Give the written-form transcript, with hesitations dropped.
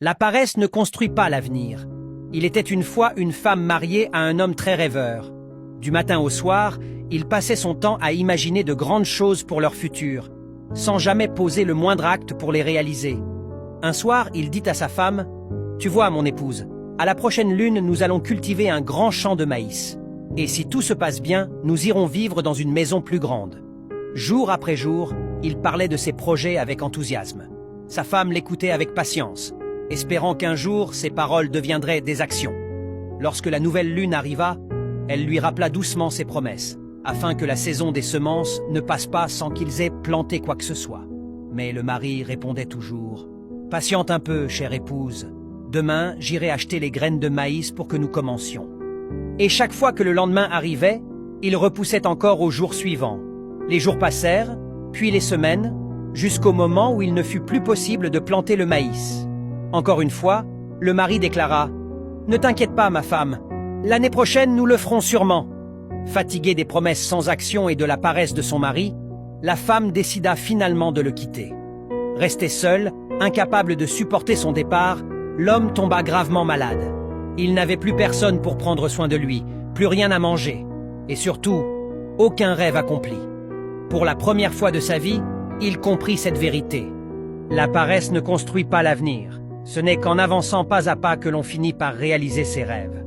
La paresse ne construit pas l'avenir. Il était une fois une femme mariée à un homme très rêveur. Du matin au soir, il passait son temps à imaginer de grandes choses pour leur futur, sans jamais poser le moindre acte pour les réaliser. Un soir, il dit à sa femme, « Tu vois, mon épouse, à la prochaine lune, nous allons cultiver un grand champ de maïs. Et si tout se passe bien, nous irons vivre dans une maison plus grande. » Jour après jour, il parlait de ses projets avec enthousiasme. Sa femme l'écoutait avec patience, espérant qu'un jour, ses paroles deviendraient des actions. Lorsque la nouvelle lune arriva, elle lui rappela doucement ses promesses, afin que la saison des semences ne passe pas sans qu'ils aient planté quoi que ce soit. Mais le mari répondait toujours, « Patiente un peu, chère épouse. Demain, j'irai acheter les graines de maïs pour que nous commencions. » Et chaque fois que le lendemain arrivait, il repoussait encore au jour suivant. Les jours passèrent, puis les semaines, jusqu'au moment où il ne fut plus possible de planter le maïs. Encore une fois, le mari déclara, « Ne t'inquiète pas, ma femme, l'année prochaine nous le ferons sûrement. » Fatiguée des promesses sans action et de la paresse de son mari, la femme décida finalement de le quitter. Resté seul, incapable de supporter son départ, l'homme tomba gravement malade. Il n'avait plus personne pour prendre soin de lui, plus rien à manger, et surtout, aucun rêve accompli. Pour la première fois de sa vie, il comprit cette vérité. La paresse ne construit pas l'avenir. Ce n'est qu'en avançant pas à pas que l'on finit par réaliser ses rêves.